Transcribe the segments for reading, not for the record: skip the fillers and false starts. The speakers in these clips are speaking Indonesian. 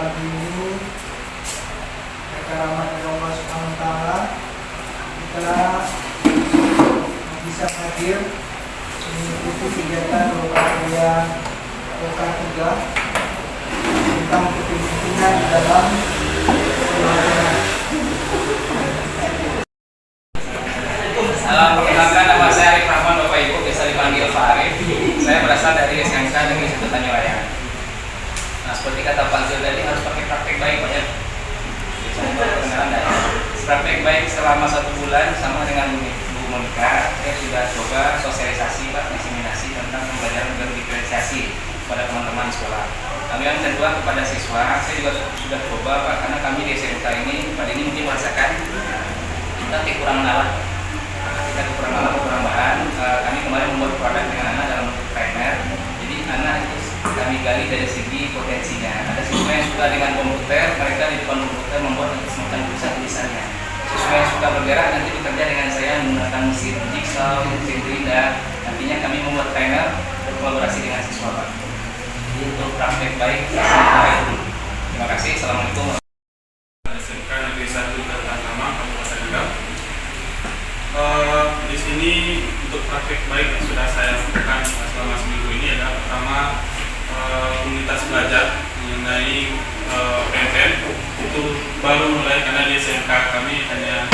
pagi ini berkat rahmat dari Allah Subhanahu wa taala kita bisa hadir mengikuti kegiatan Rokaat Rokaat 3 tentang kepemimpinan di dalam Perkenalkan, nama saya Arif Rahman, Bapak Ibu bisa dipanggil Pak Arif. Saya berasal dari SMK Negeri 1 Tanjung. Nah, seperti kata Pak Zul tadi harus pakai praktek baik Pak ya. Perkenalan dari praktek baik selama 1 bulan sama dengan Bu Monika. Saya sudah coba sosialisasi Pak, diseminasi tentang pembelajaran berdiferensiasi kepada teman-teman sekolah. Lalu yang kedua kepada siswa, saya juga sudah coba Pak, karena kami di SMK ini pada ini mungkin merasakan kita kekurangan alat. Kekurangan bahan, kami kemarin membuat produk dengan anak dalam bentuk primer. Jadi anak itu kami gali dari segi potensinya. Ada siswa yang suka dengan komputer, mereka di depan komputer membuat semacam tulisannya. Siswa yang suka bergerak nanti bekerja dengan saya menggunakan mesin jigsaw, mesin gerinda. Nantinya kami membuat primer berkolaborasi dengan siswa Pak. Jadi untuk praktek baik, terima kasih. Assalamualaikum. SMK Negeri 1 Tanjung, Kabupaten Kendal. Di sini untuk praktek baik yang sudah saya lakukan selama seminggu ini adalah pertama komunitas belajar mengenai PMPM itu baru mulai, karena di SMK kami hanya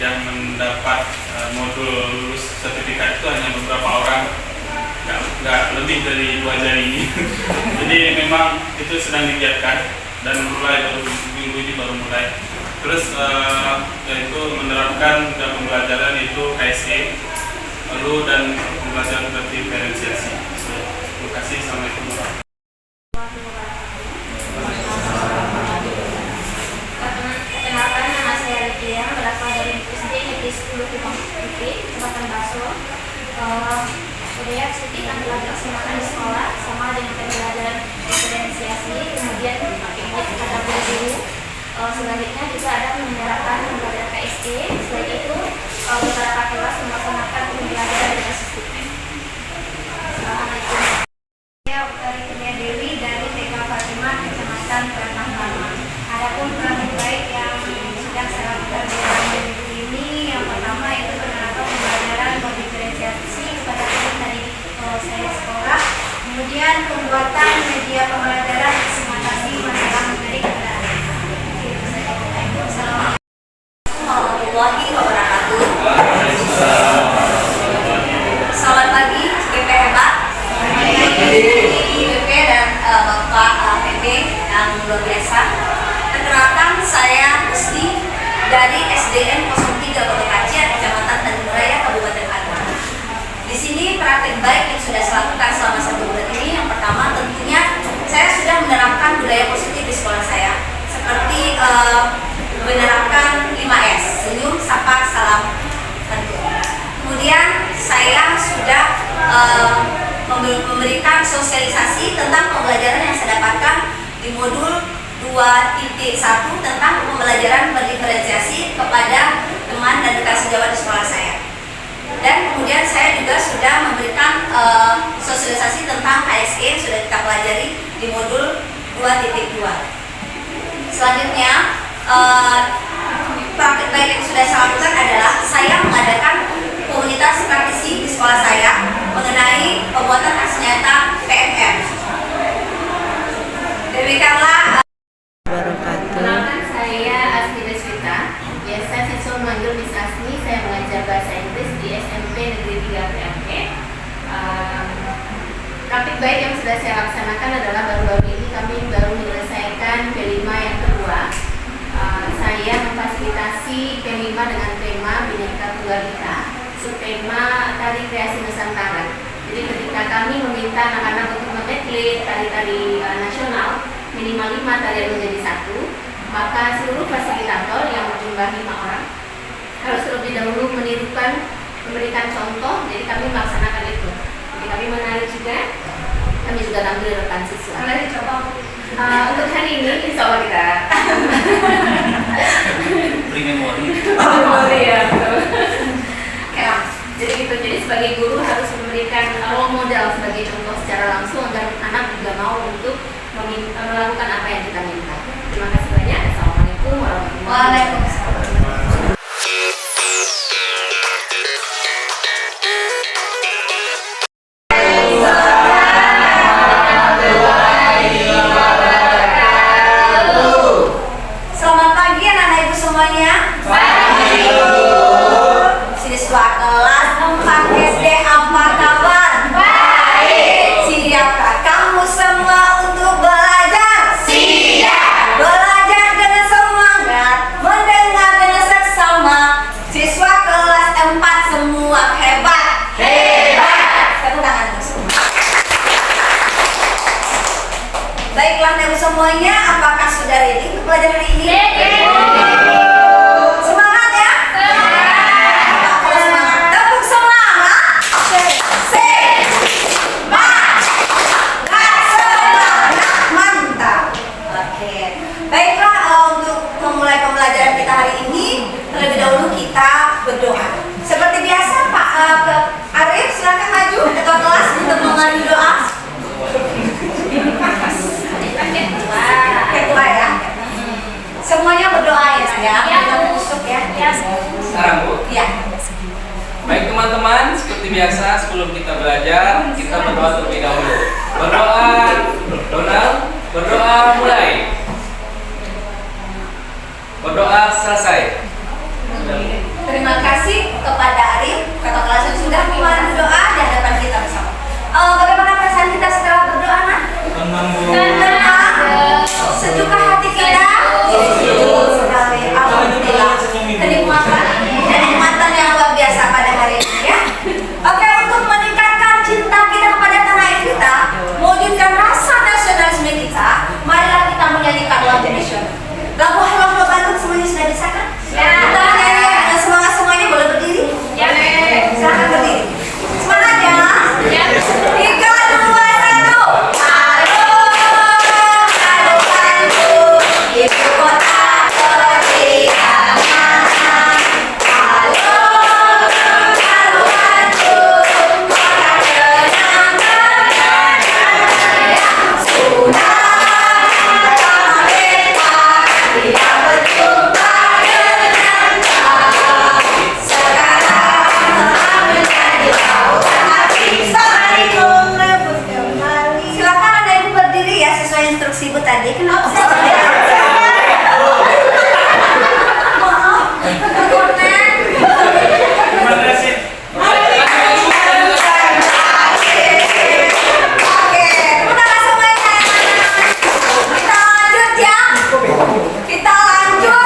yang mendapat modul lulus sertifikat itu hanya beberapa orang, nggak lebih dari 2 jari ini. Jadi memang itu sedang digiatkan dan mulai baru minggu ini baru mulai. Terus yaitu menerapkan dalam pembelajaran itu KSE, lalu dan pembelajaran berdiferensiasi. Terima kasih. Assalamualaikum warahmatullahi wabarakatuh. Perkenalkan, nama saya Lydia, berasal dari SD Negeri 10 Kupang Putri, Kecamatan Baso. Budaya studi akan dilaksanakan di sekolah sama dengan pembelajaran diferensiasi, kemudian kepada guru. Selanjutnya juga ada menerapkan pembelajaran KSE. Selain itu beberapa kelas melaksanakan pembelajaran dengan sistem. Assalamualaikum. Saya Utari Kurnia Dewi dari TK Fatimah, Kecamatan Peratang Lama. Adapun praktek baik yang sedang saya lakukan di dalam minggu ini, yang pertama itu menerapkan pembelajaran berdiferensiasi kepada teman dari saya sekolah. Kemudian pembuatan media pembelajaran segmentasi masalah materi kepada warahmatullahi wabarakatuh. Selamat pagi, GP hebat, GP dan Bapak PP yang luar biasa. Perkenalkan, saya Gusti dari SDN 03 Kota Kacian, Kecamatan Tanjung Raya, Kabupaten Agam. Di sini praktek baik yang sudah saya lakukan selama 1 bulan ini. Yang pertama tentunya saya sudah menerapkan budaya positif di sekolah saya, seperti menerapkan 5S, senyum, sapa, salam, tentu. Kemudian saya sudah memberikan sosialisasi tentang pembelajaran yang saya dapatkan di modul 2.1 tentang pembelajaran berdiferensiasi kepada teman dan rekan sejawat di sekolah saya. Dan kemudian saya juga sudah memberikan sosialisasi tentang KSE yang sudah kita pelajari di modul 2.2. Selanjutnya, praktek baik yang sudah saya lakukan adalah saya mengadakan komunitas praktisi di sekolah saya mengenai pembuatan aksi nyata PMM. Demikianlah. Perkenalkan, saya Asmi Deswita. Biasa siswa memanggil Miss Asmi. Saya mengajar bahasa Inggris di SMP Negeri 3 PMK. Praktik baik yang sudah saya laksanakan adalah baru-baru ini kami baru menyelesaikan P5 yang kedua. Saya memfasilitasi P5 dengan tema Bhinneka Tunggal Ika, subtema Tari Kreasi Nusantara. Jadi ketika kami meminta anak-anak untuk mengetik tari-tari nasional minimal 5 tarian menjadi 1, maka seluruh fasilitator yang berjumlah 5 orang harus terlebih dahulu memberikan contoh. Jadi kami melaksanakan itu. Jadi kami menari juga, kami juga tampil di depan siswa. Menari coba. Untuk hari ini insya Allah kita Memori ya, betul. Jadi gitu. Jadi sebagai guru harus memberikan role model sebagai contoh secara langsung agar anak juga mau untuk melakukan apa yang kita minta. Waalaikumsalam. Selamat pagi anak-anak ibu semuanya. Pagi. Siswa kelas 4 SD apa kabar? Baik. Siapkah kamu semua untuk belajar? Siap. Belajar dengan semangat, mendengar dengan seksama. Siswa kelas 4 semua hebat. Hebat. Tepuk tangan untuk semua. Baiklah ibu semuanya, apakah sudah ready untuk belajar hari ini? Semangat ya? Semangat. Kalau semangat, tepuk semangat. Semangat, mantap. Oke. Baiklah, untuk memulai pembelajaran kita hari ini, terlebih dahulu kita berdoa. Seperti biasa, Pak Arif, silakan maju ketua kelas untuk mengadu doa. Ketua ya. Semuanya berdoa ya, kita busuk ya. Sekarang Bu. Iya. Baik teman-teman, seperti biasa sebelum kita belajar, kita berdoa terlebih dahulu. Berdoa, Donald, berdoa mulai. Berdoa selesai. Terima kasih kepada Arif, ketua kelas yang sudah membantu doa di hadapan kita bersama. Bagaimana perasaan kita setelah berdoa, Nak? Tenang. Sejukah hati kita? Sejuk sekali. Alhamdulillah. Kenikmatan yang luar biasa pada hari ini ya. Oke, untuk meningkatkan cinta kita kepada tanah air kita, mewujudkan rasa nasionalisme kita, marilah kita menyanyikan lagu nasional. Lagu Halo Halo Bandung semuanya sudah bisa kan? Ya. Kita nyanyi dengan semangat semuanya, boleh berdiri? Ya. Silakan berdiri. Semangat ya. Ya. 3, 2, 1. Halo, halo Bandung, ibu kota periangan. Halo, halo Bandung, kota kenangan. Sudah lama beta tidak berjumpa dengan kau. Sekarang telah menjadi lautan hati saling merebut kembali. Silakan ada ibu berdiri ya sesuai instruksi ibu tadi. Kenapa saya maaf, kekonek. Terima kasih. Oke, tepuk tangan semuanya. Kita lanjut ya. Kita lanjut.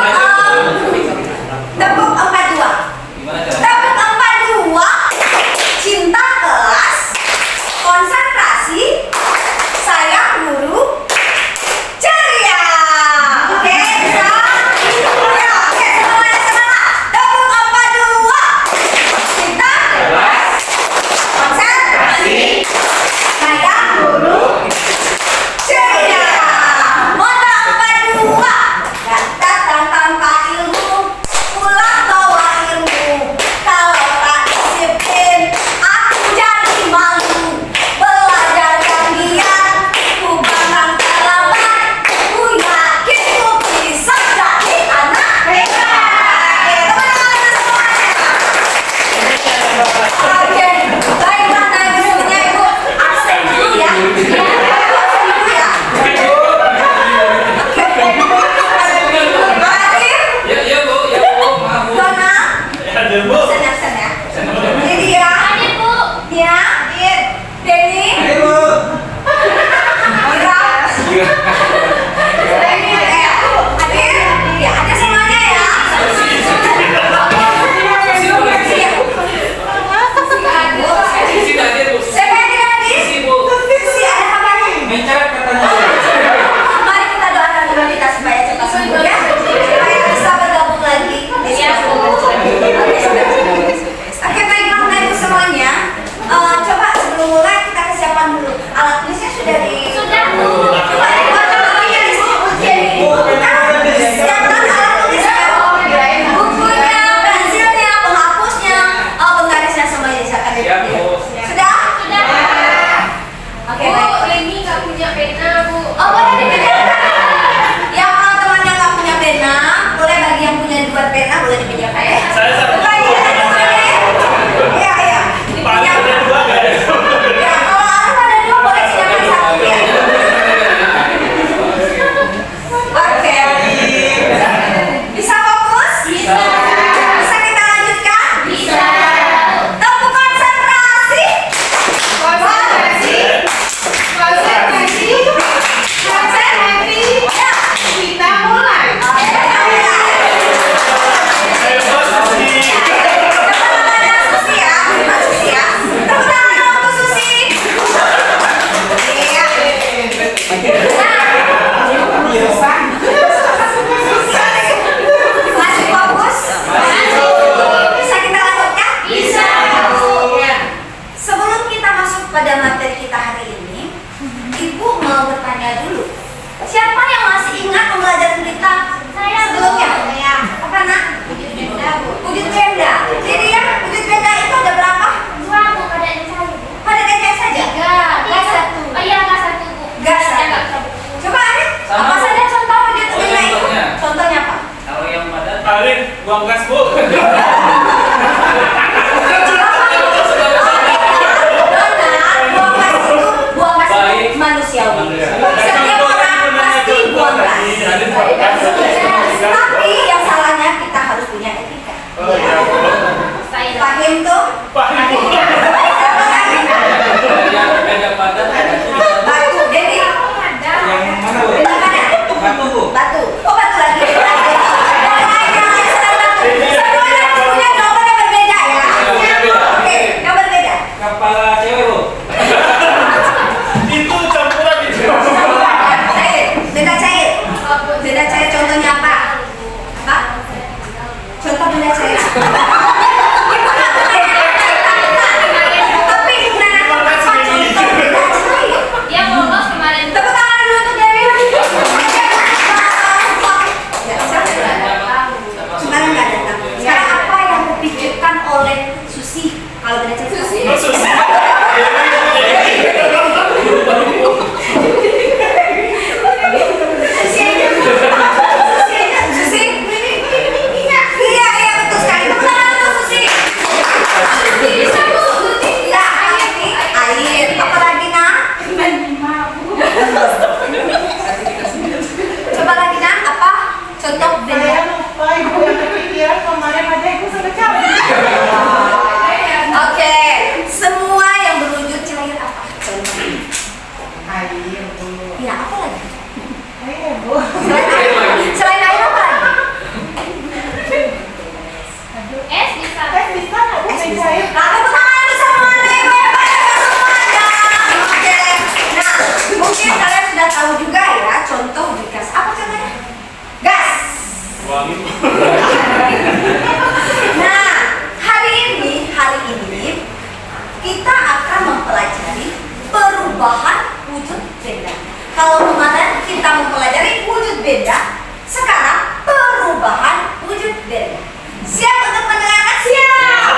Tepuk 42. Gimana cara? Tepuk 42. Cinta kelas, konsentrasi, sayang guru, ceria. Oke, bisa? Ya, oke, semuanya semangat. Tepuk 42. Cinta kelas, konsentrasi, sayang guru, ceria. Moto 42. Datang tanpa ilmu, pulang bawa ilmu. Kalau tak disiplin, aku jadi malu. Belajar yang giat, ku bakal terlambat. Ku yakin ku bisa jadi anak hebat. Teman-teman semuanya. Oke, baiklah tanya semuanya ibu. Absen dulu ya. Absen dulu ya. Arif, Ya, ya Bu, ya Bu, maaf Bu. Dona, Ada Bu. absen ya. Lydia, ya, Denny, Ira, Adit, ya ada semuanya ya. Sisi tadi Bu. Siapa yang tidak hadir? Sisi Bu. Si ada kabarnya. Mencar katanya. Mari kita doakan dulu kita supaya cepat sembuh ya. Supaya bisa bergabung lagi di sini. Oke, baiklah Bapak Ibu semuanya. Coba sebelum mulai kita kesiapan dulu. Alat tulisnya sudah di. Sudah, Bu. Coba buat bukunya di sini. Siapkan alat tulisnya. Bukunya, pensilnya, penghapusnya, penggarisnya semuanya disiapkan. Siap Bu. Sudah? Sudah. Oke, Bu, baik. ini nggak punya pena, Bu. Oh, boleh dipinjamkan. Ya, kalau temannya nggak punya pena, boleh bagi yang punya 2 pena boleh dipinjamkan ya. Saya satu. Iya, iya. Paling ada 2 nggak ada? Ya, kalau Arif ada 2 boleh silakan 1 ya. Oke. Bisa fokus? Bisa. Bisa kita lanjutkan? Bisa. Tepuk konsentrasi. Konsentrasi. Konsentrasi. Konsentrasi. Ya. Kita mulai. Saya pasti. Susi ya. Tepuk tangan untuk Susi. Iya. Masih fokus? Bisa kita lanjutkan? Bisa. Ya. Sebelum kita masuk pada materi kita hari ini, Ibu mau bertanya dulu. Siapa yang masih ingat pembelajaran kita sebelumnya? Saya. Apa nak? Wujud benda, Bu. Wujud benda. Jadi ya, wujud benda itu ada berapa? 2, Bu, pada yang saya, Bu. Pada kayak saja. 3. Gas 1. Oh iya, gas 1, Bu. Gas Saya 1. nggak bisa buku. Coba Arif, Sama, apa Bu. saja contoh wujud benda itu? Contohnya. Contohnya apa? Kalau yang padat Arif, buang gas bu. Buang gas itu Baik. manusiawi. Manusiawi. Setiap orang pasti buang gas. Tapi yang salahnya kita harus punya etika. Oh iya bu. Saya. Paham tuh? Paham bu. yang beda padat ada tulisan Batu, jadi yang mana bu? benda mana? Batu bu. Batu. Oh batu lagi. Semuanya harus punya jawaban yang berbeda ya. Oke, yang berbeda. Kepala cewek bu. Itu campuran itu. Cair, benda cair. Benda cair contohnya apa? Apa? Contoh benda cair. Ibu nggak punya tapi gimana? Apa contoh benda cair? Dia bolos kemarin. Tepuk tangan dulu untuk Dewi. Ya, siapa? Sekarang nggak datang. Sekarang apa yang dipikirkan oleh Susi kalau benda cair? Susi. Susi. Susi. Iya, iya betul sekali. Tepuk tangan untuk Susi. Bisa Bu. Nah, air. Apa lagi nak? Coba lagi nak. Apa? Contoh benda. Saya lupa Ibu yang kepikiran kemarin ada Ibu sampai cabut. Oke, semua yang berwujud cair apa? Contohnya. Air Bu. Ya, apa lagi? Air Bu. Selain air apa lagi? Es bisa. Bisa nggak Bu main cair? Nah, tepuk tangan untuk semuanya, Ibu hebat semuanya. Oke, nah mungkin kalian sudah tahu juga ya contoh wujud gas. Apa contohnya? Gas. Wangi bu. Nah, hari ini kita akan mempelajari perubahan wujud benda. Kalau kemarin kita mempelajari wujud benda, sekarang perubahan wujud benda. Siap untuk mendengarkan? Siap.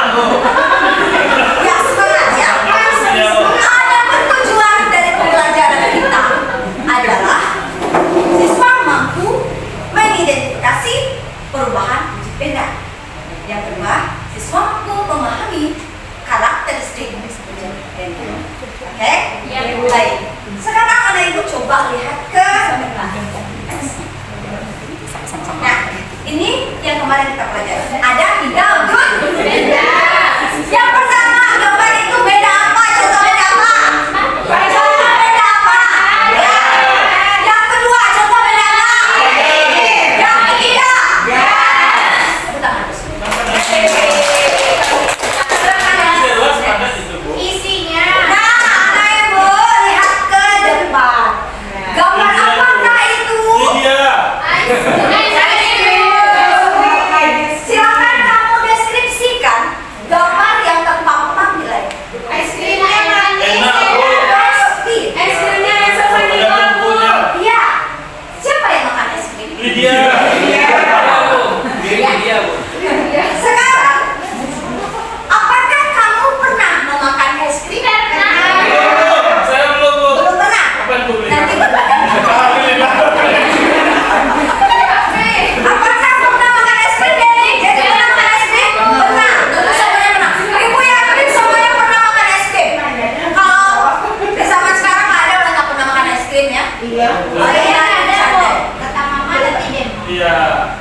Iya.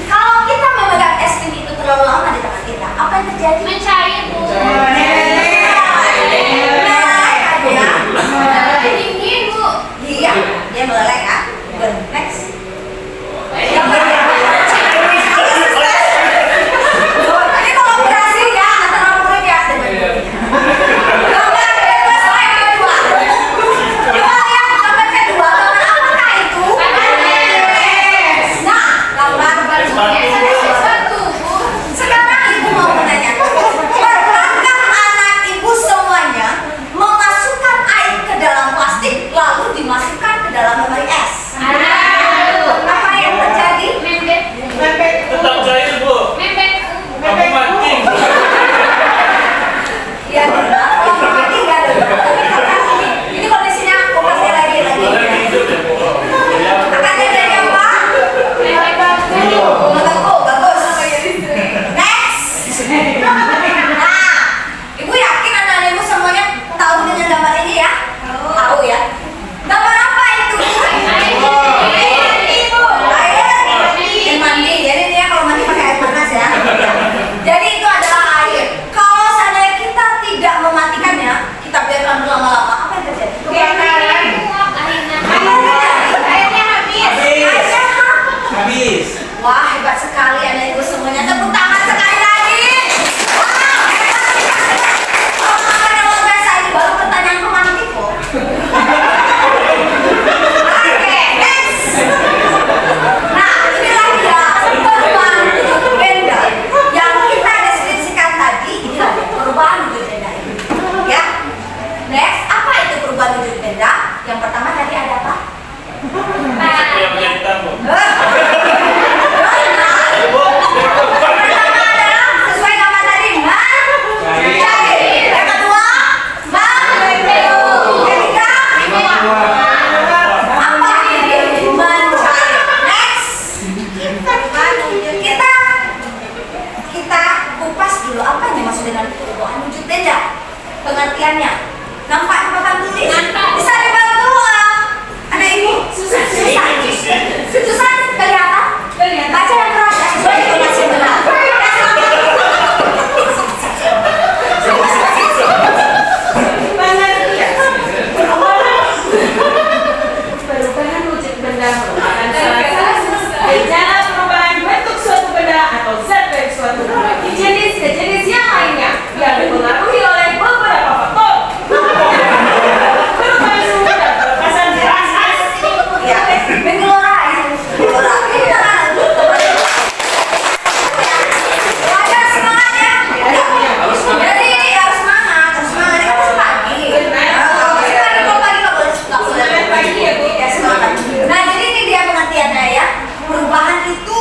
Kalau kita memegang es krim itu terlalu lama di tangan kita, apa yang terjadi? Mencair, Bu. Dingin, Bu. Iya, dia meleleh kan? Good. Next. Ini kolaborasi ya antara murid ya. Gambar kedua. Coba lihat gambar kedua. Gambar apakah itu? Nah, gambar Sepatu, Bu. sekarang ibu mau menanya, pernahkah anak ibu semuanya memasukkan air ke dalam plastik lalu dimasukkan ke dalam lemari es? Apa yang terjadi? Mempet. Tetap cair, Bu. Mempet. Kamu mancing. Ya benar, kalau mati nggak ada. Ini kondisinya aku kasih lagi. Boleh hidup ya, Bu. Ya. Akan jadi apa? Bagus. Next. Nah, ibu yakin anak-anak ibu semuanya tahu dengan gambar ini ya? Tahu ya? Gambar apa itu? Air mandi. Jadi dia kalau mandi pakai air panas ya. Jadi itu adalah air. Kalau seandainya kita tidak mematikannya, kita biarkan berlama-lama, apa yang terjadi? Airnya habis. Habis. Wah, hebat sekali anak ibu semuanya. Tepuk tangan sekali lagi. Wah, hebat sekali. Pengalaman yang luar biasa ini baru pertanyaan pemantik kok. Oke, next. Nah, inilah dia perubahan wujud benda yang kita deskripsikan tadi. Inilah dia perubahan wujud benda ini. Ya. Next, apa itu perubahan wujud benda? Yang pertama tadi ada apa? Siapa yang menjadi tamu? Pertama adalah sesuai gambar tadi, cair. Yang kedua, mencair. Yang ketiga, apa ini? Mencair. Next, kita kupas dulu apa yang dimaksud dengan perubahan wujud benda. Pengertiannya, nampak di papan tulis? Bisa dibantu anak ibu? Susah. Kelihatan? Baca yang keras ya, sesuai informasi yang benar. Perubahan wujud benda merupakan salah satu gejala perubahan bentuk suatu benda atau zat dari suatu jenis ke jenis yang lainnya yang dipengaruhi oleh beberapa faktor. Perubahan suhu dan pelepasan gases. Ya, Gelora. Ini jangan wajar semangat ya. Jadi harus semangat. Ini kan masih pagi. Kalau pagi nggak boleh pagi ya Bu. Ya semangat. Nah, jadi ini dia pengertiannya ya. Perubahan itu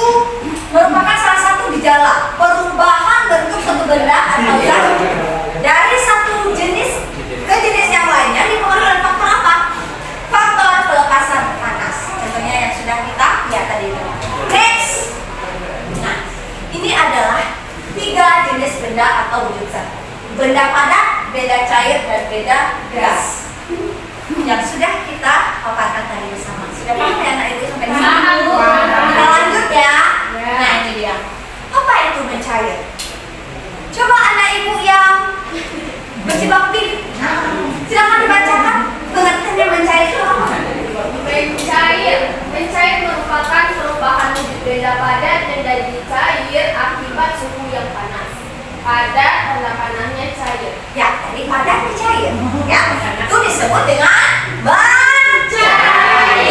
merupakan salah satu gejala perubahan bentuk suatu benda atau zat dari satu jenis ke jenis yang lainnya dipengaruhi oleh faktor apa? Faktor pelepasan panas. Contohnya yang sudah kita lihat tadi itu. Next. Nah, ini adalah 3 jenis benda atau wujud zat. Benda padat, benda cair, dan benda gas. Yang sudah kita paparkan tadi bersama. Sudah paham ya anak ibu sampai di sini? Paham, Bu. Kita lanjut ya. Nah, ini dia. Apa itu mencair? Coba anak ibu yang berjibaku, silakan dibacakan pengertiannya mencair itu apa? Mencair merupakan perubahan wujud benda padat menjadi cair akibat suhu yang panas. Padat tanda panahnya cair. Ya, tadi padat cair. Ya, itu disebut dengan mencair.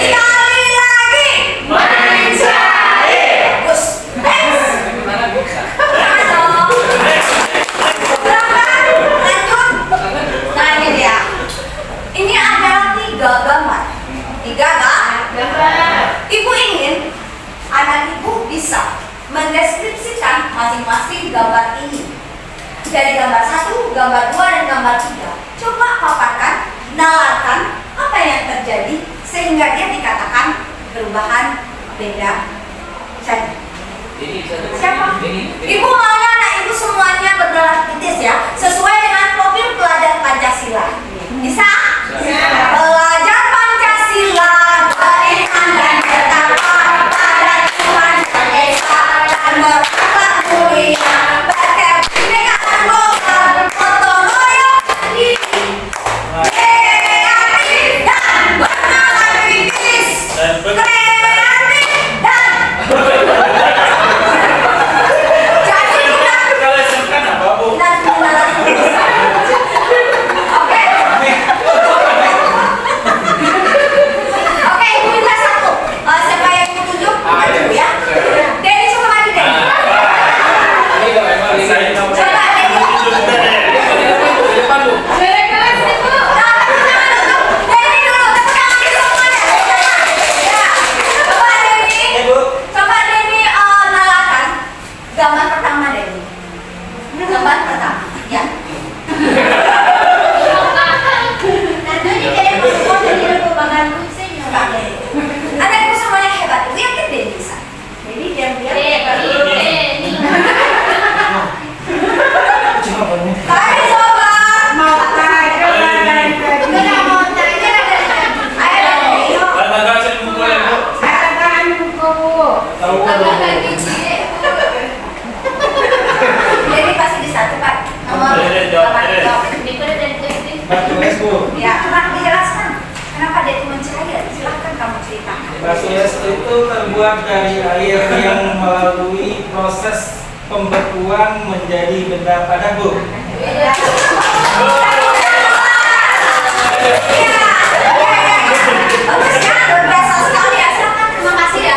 Sekali lagi, mencair. Bagus. Next. Lanjut. Nah, ini dia. Ini adalah 3 gambar. 3 gambar. Ibu ingin anak ibu bisa mendeskripsikan masing-masing gambar ini. Dari gambar 1, gambar 2, dan gambar 3. Coba paparkan, nalarkan apa yang terjadi sehingga dia dikatakan perubahan beda saja. Siapa? Ibu maunya anak ibu semuanya bergelar kritis ya, sesuai dengan profil pelajar Pancasila. Bisa? Pelajar Pancasila beriman dan bertakwa pada Batu es itu terbuat dari air yang melalui proses pembekuan menjadi benda padat, Bu. Bagus ya, luar biasa sekali ya. Silakan, terima kasih ya.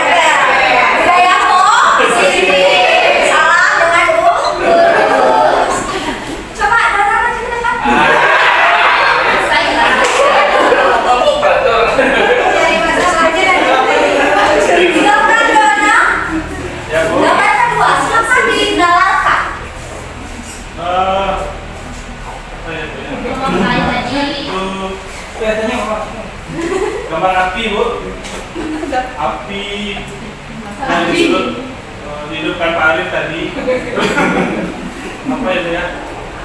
Budaya kok, sini. Salam dengan Bu. Coba datang aja ke depan. Ngomong batur. Dari masalah aja dan gambar dona. Ya Bu. Gambar kedua, silakan didalalkan. Apa ya Bu? Itu Kelihatannya apa? gambar api Bu. Api. Nah, dihidupkan Pak Arif tadi. Apa itu ya?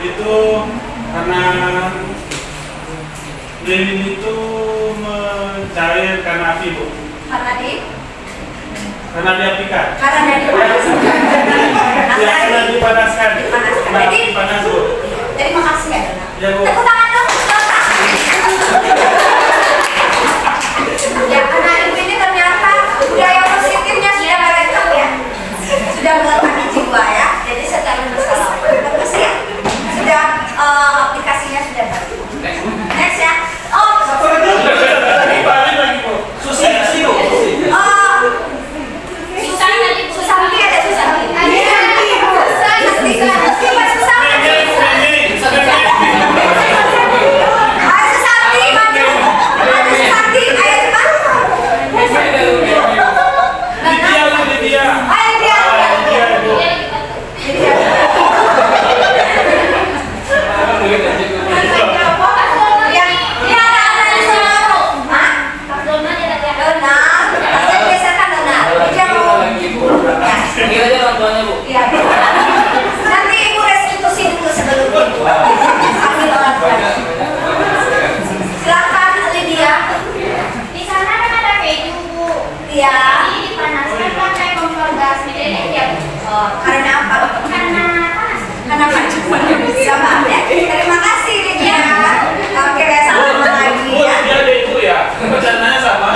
Itu karena lilin itu mencairkan api Bu. Karena diapikan. Karena Ya, karena dipanaskan. Karena Jadi, api panas Bu. terima kasih ya Dona. Ya Bu. Tepuk tangan dong. Ya, anak ibu ini ternyata budaya positifnya sudah merekam ya. Sudah melekat di jiwa ya. Jadi secara bersalah. Bagus ya. Sudah aplikasinya sudah baru. Next ya. Oh, Satu lagi. Pak Arif lagi Bu. Susi, Bu. Susanti ada Susanti. Panggil aja orang tuanya, Bu. Iya. Nanti ibu restitusi dulu sebelum itu. Panggil orang tua. Silakan Lydia. Di sana kan ada keju, Bu. Iya. Jadi dipanaskan pakai kompor gas lilin ya, Bu. Karena apa? Karena panas. Karena panas. Sama ya. Terima kasih Lydia. Oke, selamat lagi Bu, ya. dia ada itu ya. Rencananya sama.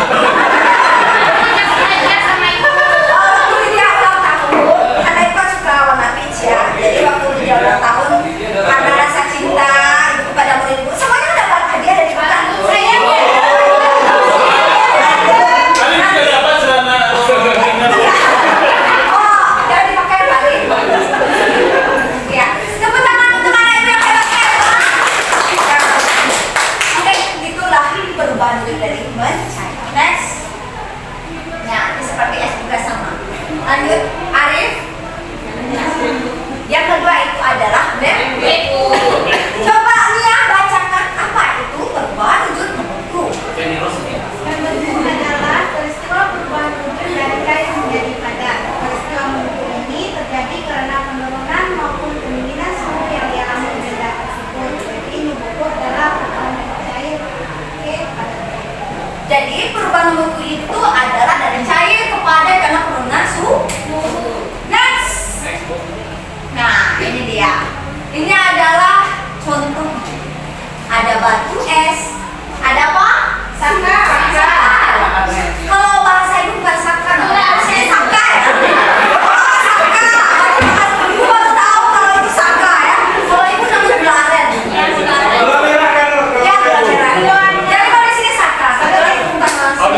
Belajar sama ibu. Waktu Lydia ulang tahun, karena itu suka warna peach ya. Jadi waktu Lydia ulang tahun, karena rasa cinta ibu kepada murid-murid, semuanya dapat hadiah dari Bapak. Saya Kali juga dapat celana jangan dipakai balik. Ya, tepuk tangan untuk anak ibu yang hebat-hebat. Oke, itulah perubahan hidup dari mencari. Next. Ya, ini seperti S juga sama. Lanjut, Arif. Yang kedua itu adalah beku. Coba Nia bacakan apa itu perubahan wujud membentuk. Membentuk adalah peristiwa perubahan wujud dari kain menjadi padat. Peristiwa membentuk ini terjadi karena penurunan maupun pendinginan suhu yang dialami benda tersebut. Jadi ini bobot adalah perubahan dari cair ke padat. Jadi perubahan membentuk itu adalah dari cair kepada karena penurunan suhu. Next. Nah, ini dia. Ini adalah contoh. Ada batu es. Ada apa? Sakar. Kalau bahasa ibu bukan sakar, harusnya sakar ya. Oh, sakar. Ibu baru tahu kalau itu sakar ya. Kalau ibu namanya belaren. Gula merah kan? Ya, belaren. Jadi kalau di sini sakar. Kalau itu bukan langsung.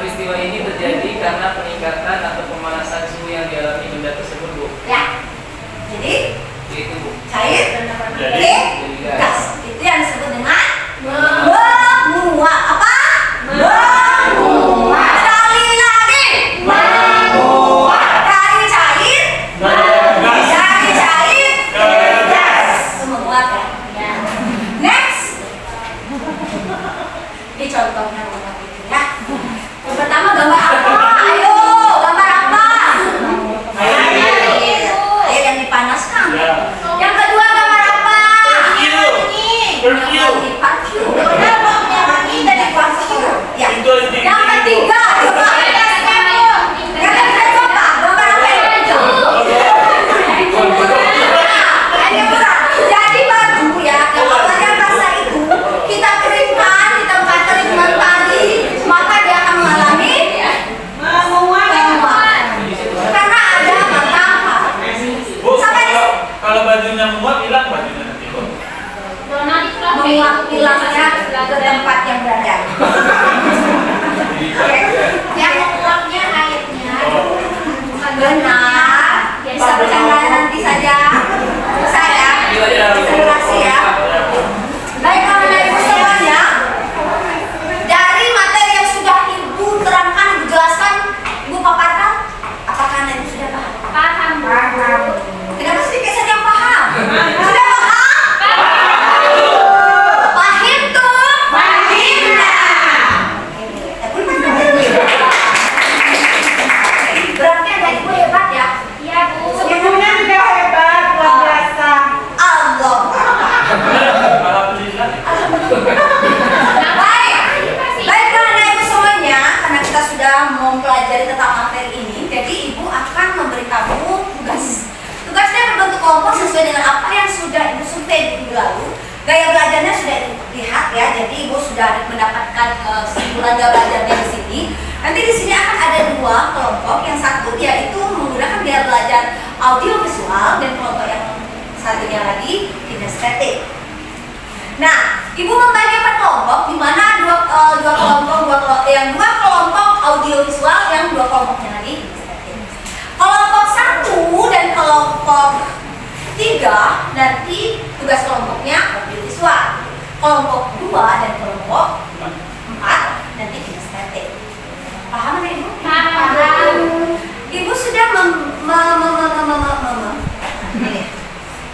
peristiwa ini terjadi karena peningkatan atau pemanasan suhu yang dialami benda tersebut, Bu. Ya. Jadi Itu, Bu. cair, Jadi gas. Itu yang disebut dengan menguap. Apa? Menguap. Sekali lagi. Menguap. Dari cair. Dari cair. Gas. Itu menguap ya. Next. Ini contohnya menguap itu ya. Yang pertama gambar apa? Ayo, gambar apa? Air yang dipanaskan. Yang kedua gambar apa? Perfume. Parfum. Wangi dari parfum. Ya. Itu yang tinggi. Yang ketiga coba. Yang ketiga coba. Gambar apa itu? Ini murah. Jadi baju ya, kalau awalnya basah itu kita keringkan di tempat kering mentari, maka dia akan mengalami menguap. Karena ada matahari. Bu, kalau bajunya muat hilang bajunya nanti, Bu. Menguap hilangnya ke tempat yang berada. Oke. Yang menguapnya airnya. Benar. Bisa bercanda nanti saja. Bisa ya. Konsentrasi ya. Baik kawan-kawan ibu semuanya. Dari materi yang sudah ibu terangkan, ibu jelaskan, ibu paparkan, apakah anda ibu sudah paham? Paham. Kenapa sedikit saja yang paham? Sudah paham? Paham tuh? Pahimna. Berarti ada ibu hebat ya? Iya bu. Ibunya juga hebat, luar biasa. Allah. Alhamdulillah. Baik. Baiklah anak ibu semuanya, karena kita sudah mempelajari tentang materi ini, jadi ibu akan memberi kamu tugas. Tugasnya berbentuk kelompok sesuai dengan apa yang sudah ibu survei di minggu lalu. Gaya belajarnya sudah ibu lihat ya, jadi ibu sudah mendapatkan kesimpulan gaya belajarnya di sini. Nanti di sini akan ada dua kelompok. Yang satu yaitu menggunakan gaya belajar audio visual dan kelompok yang satunya lagi kinestetik. Nah, ibu membagi per kelompok di mana dua kelompok audio visual, yang dua kelompoknya lagi kinestetik. Kelompok 1 dan kelompok 3 nanti tugas kelompoknya audio visual. Kelompok 2 dan kelompok 4 nanti kinestetik. Paham nggak ibu? Paham. Ibu sudah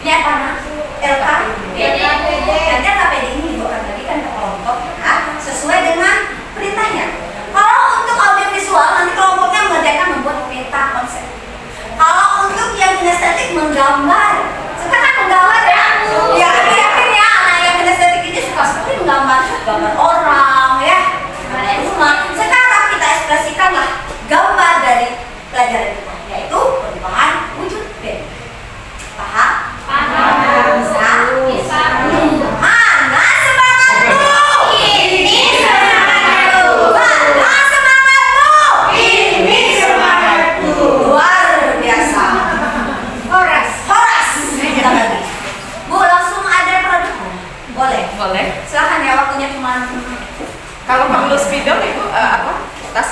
ini apa nak? LK? Nanti KPD ini ibu akan bagikan ke kelompok ya, sesuai dengan perintahnya. Kalau untuk audio visual nanti kelompoknya mengerjakan membuat peta konsep. Kalau untuk yang kinestetik menggambar, suka kan menggambar ya? Ya aku yakin ya anak yang kinestetik ini suka sekali menggambar orang ya, rumah. Sekarang kita ekspresikanlah gambar dari pelajaran kita, yaitu perubahan wujud band. Paham? Paham. Bisa? Mana semangatmu? Ini semangatku. Mana semangatmu? Ini semangatku. Luar biasa. Horas. Kita lagi. Bu, langsung ada produk? Boleh. Silakan ya, waktunya cuma. Kalau perlu spidol ibu tas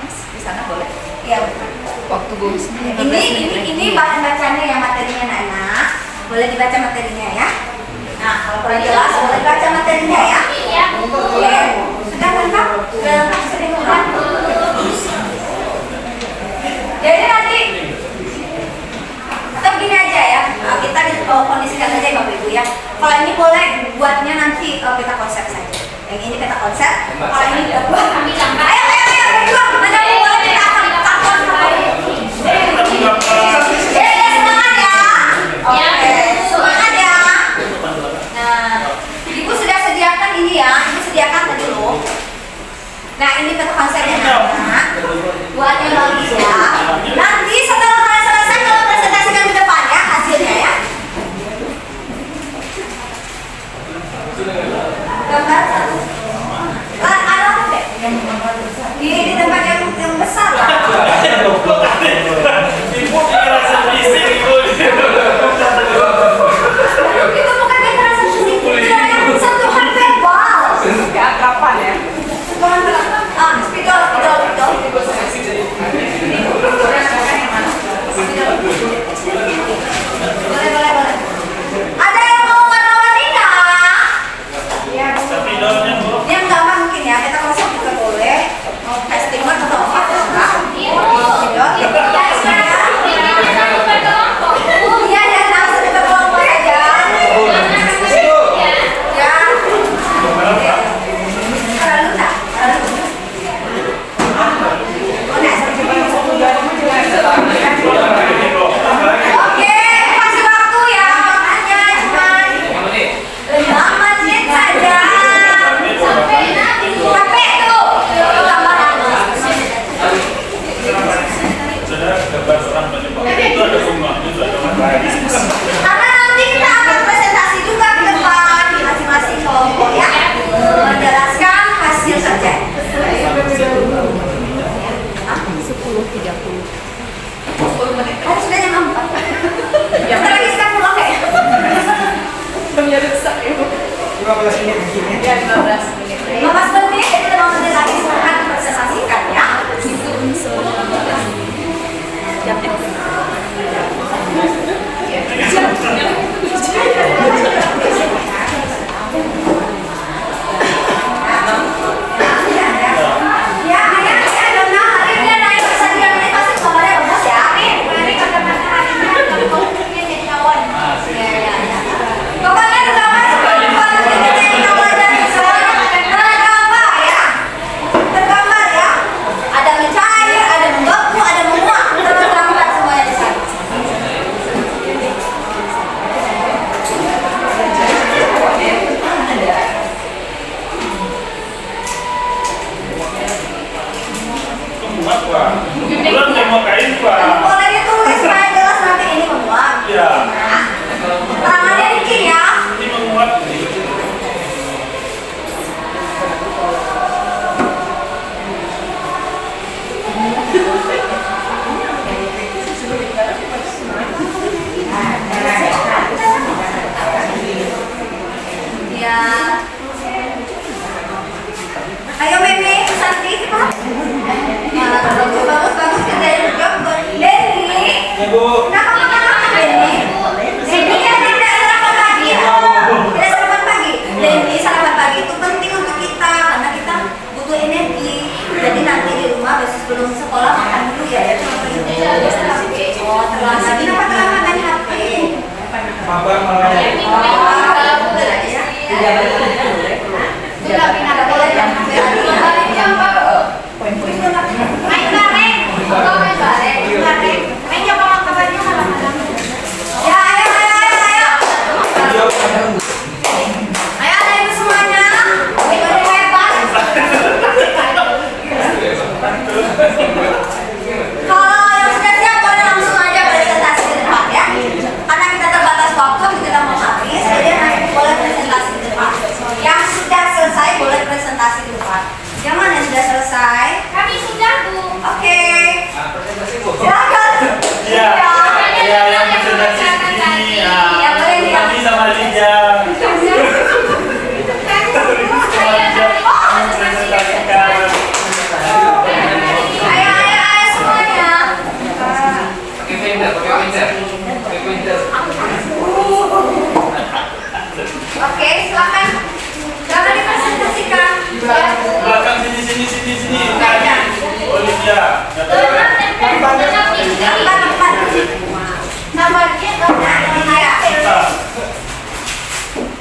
di sana boleh. Iya betul. Waktu gue Ini bahan bacanya ya, materinya anak-anak. Boleh dibaca materinya ya. Nah, kalau kurang jelas boleh baca materinya ya. Iya. Oke. Sudah lengkap? Sudah lengkap sedemikian. Jadi nanti atau begini aja ya. Kita kondisikan saja Bapak Ibu ya. Kalau ini boleh buatnya nanti kita konsep saja. Yang ini kita konsep. Kalau ini kita buat. Ayo. Nanti boleh kita akan semangat ya. Oke, semangat ya. Nah, ibu sudah sediakan ini ya. Ibu sediakan tadi loh. Nah, ini peta konsepnya anak. Buatnya bagus ya. Nanti setelah kalian selesai kalau presentasikan ke depan ya hasilnya ya. Gambar satu. Ada apa deh? Di tempat yang besar lah. Ibu kekerasan fisik, Ibu. Itu bukan kekerasan fisik, itu sentuhan verbal. keakraban ya. Sentuhan verbal. Spidol. Pak. Belum yang mau kain Pak. Boleh ditulis supaya jelas nanti ini menguap. Ya. Tangannya dikit ya. Ini menguap nih. Ya. Ayo Mimi, cantik Pak. Nah, bagus kerjain juga. Denny. Ya Bu. Nah, kamu kenapa Denny? Denny ya tidak sarapan pagi. Tidak sarapan pagi. Denny sarapan pagi itu penting untuk kita karena kita butuh energi. Jadi nanti di rumah sebelum sekolah makan dulu ya. Oh, terlambat. Kenapa terlambat main HP? Mabar malam. Kalau yang sudah siap boleh langsung aja presentasi di depan ya. Karena kita terbatas waktu, kita mau habis, jadi nanti boleh presentasi di depan. Yang sudah selesai boleh presentasi di depan. Yang mana yang sudah selesai? Kami sudah, Bu. Oke. Nah, presentasi Bu. Silakan. Iya. Ya, yang presentasi ini ya. Ya, boleh dia. Nanti sama Lija. Ayo semuanya. Pakai printer, pakai printer. Oke, silakan. Jangan dipresentasikan. Belakang sini. Aja. Olivia. Tempat. Nomornya nomor ya. Kita.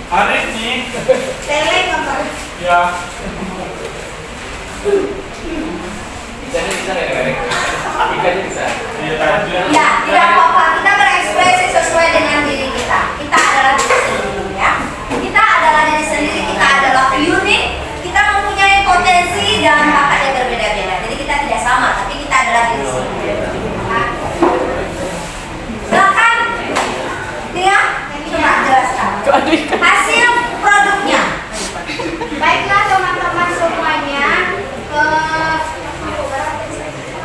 Arif nih. Tele nomor. Ya. Bisa ya, ikannya bisa. Iya tadi. Ya, tidak apa-apa. Kita berekspresi sesuai dengan diri kita. Kita adalah diri sendiri ya. Kita adalah diri sendiri. Kita adalah unik. Kita mempunyai potensi dan bakat yang berbeda-beda. Jadi kita tidak sama, tapi kita adalah diri sendiri. Nah, silakan. Tia, coba jelaskan. Hasil produknya. Baiklah teman-teman semuanya.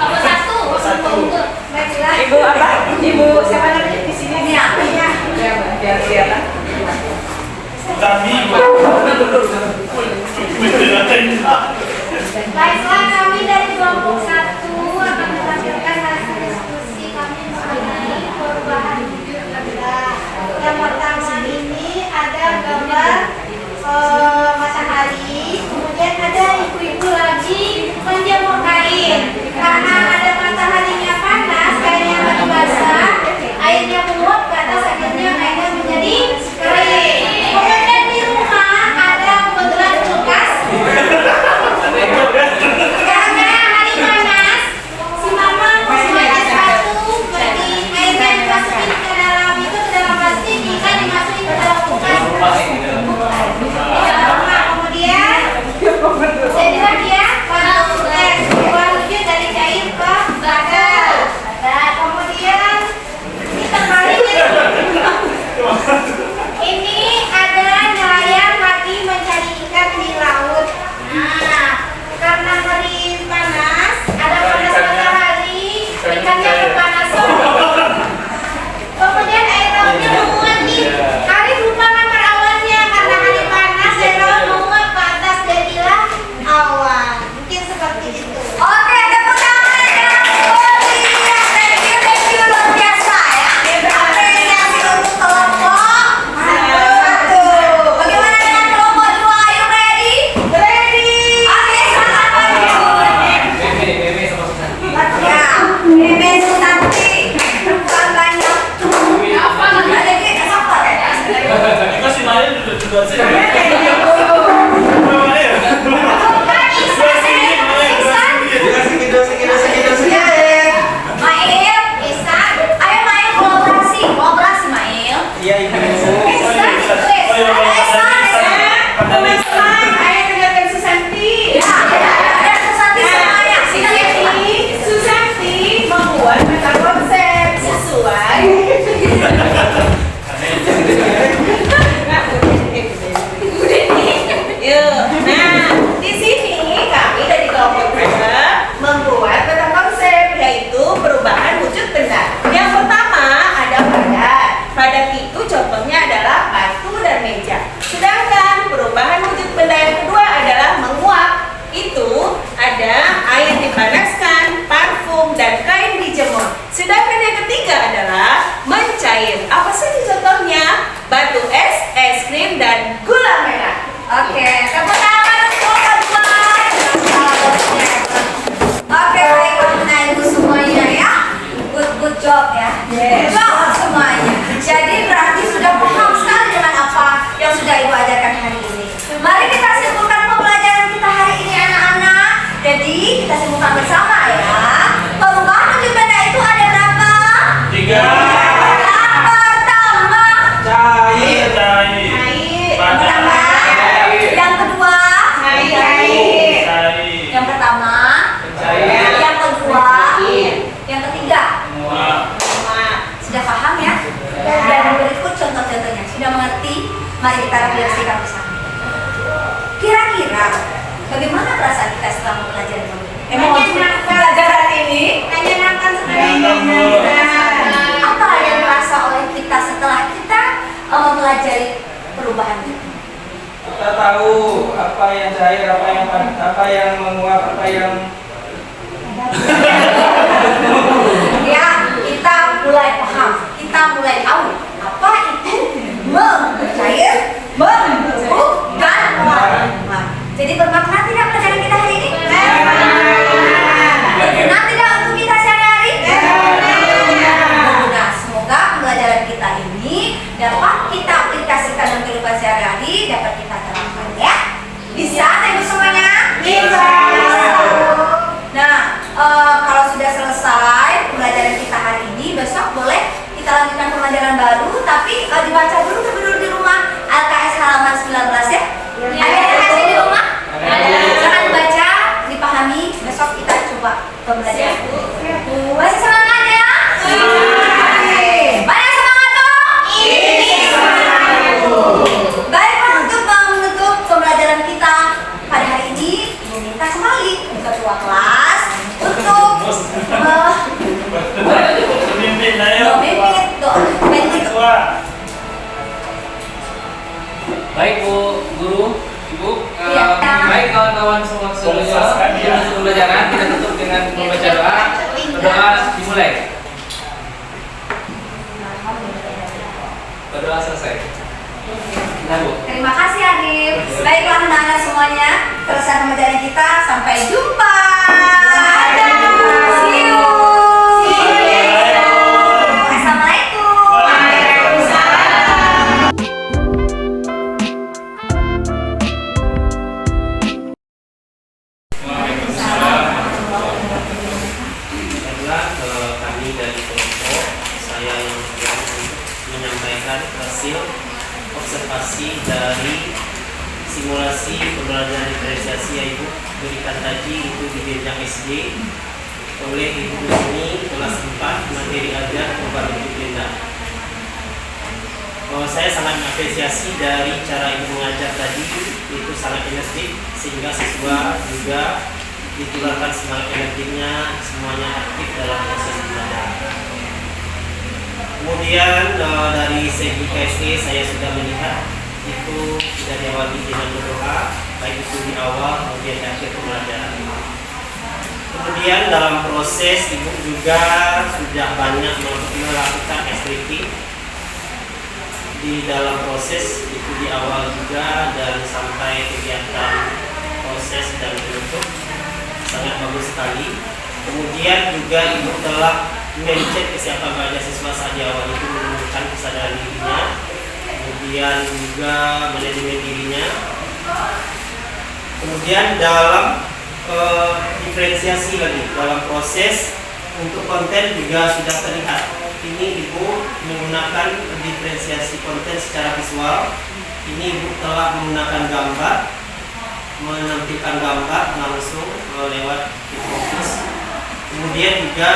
Nomor satu. Baiklah. Ibu apa? Ibu siapa namanya di sini? Nia. Biar kelihatan. Kami. Baiklah, kami dari kelompok 1 akan menampilkan hasil diskusi kami mengenai perubahan wujud benda. Yang pertama ini ada gambar matahari, kemudian ada ibu-ibu lagi menjemur kain. Karena ada mataharinya panas, kainnya lagi basah, airnya menguap ke atas, akhirnya kainnya menjadi kering. Kemudian di rumah ada kebetulan kulkas. Karena hari mana mempelajari perubahan itu? Kita tahu apa yang cair, apa yang menguap, apa yang Ya, kita mulai paham, kita mulai tahu apa itu mencair, membentuk, dan menguap. Jadi bermakna tidak pelajaran kita hari ini? Berguna tidak untuk kita sehari-hari? Berguna. Semoga pembelajaran kita ini dapat kita aplikasikan dalam kehidupan sehari-hari, dapat kita terapkan ya. Bisa ibu semuanya? Bisa. Nah, kalau sudah selesai pembelajaran kita hari ini, besok boleh kita lanjutkan pembelajaran baru, tapi dibaca dulu di rumah LKS halaman 19 ya. Ada LKS di rumah? Jangan dibaca, dipahami. Besok kita coba pembelajaran. Masih semangat ya? Banyak semangat dong? Baik, menutup pembelajaran kita pada hari ini, Ibu minta kembali ketua kelas untuk memimpin doa. Baik Bu Guru, Ibu, Iya. baik kawan-kawan semua seluruhnya. Untuk pembelajaran kita tutup dengan membaca doa. Berdoa dimulai. Berdoa selesai. Nah Bu. Terima kasih Arif. Baiklah anak-anak semuanya, selesai pembelajaran kita. Sampai jumpa. See you. Assalamualaikum. Adalah kami dari kelompok, saya yang akan menyampaikan hasil observasi dari simulasi pembelajaran diferensiasi yang Ibu berikan tadi itu di jenjang SD oleh Ibu ini kelas 4 materi ajar perubahan bentuk benda. Saya sangat mengapresiasi dari cara Ibu mengajar tadi, itu sangat energik sehingga siswa juga ditularkan semangat energinya, semuanya aktif dalam proses belajar. Kemudian dari segi KSE saya sudah melihat itu sudah diawali dengan berdoa, baik itu di awal kemudian di akhir pembelajaran. Kemudian dalam proses Ibu juga sudah banyak melakukan SPT di dalam proses itu di awal juga dan sampai kegiatan proses dan penutup sangat bagus sekali. Kemudian juga Ibu telah mencek kesiapan belajar siswa saat di awal itu menunjukkan kesadaran dirinya, kemudian juga manajemen dirinya. Kemudian dalam diferensiasi lagi dalam proses untuk konten juga sudah terlihat. Ini Ibu menggunakan diferensiasi konten secara visual. Ini Ibu telah menggunakan gambar, menampilkan gambar langsung lewat fokus. Kemudian juga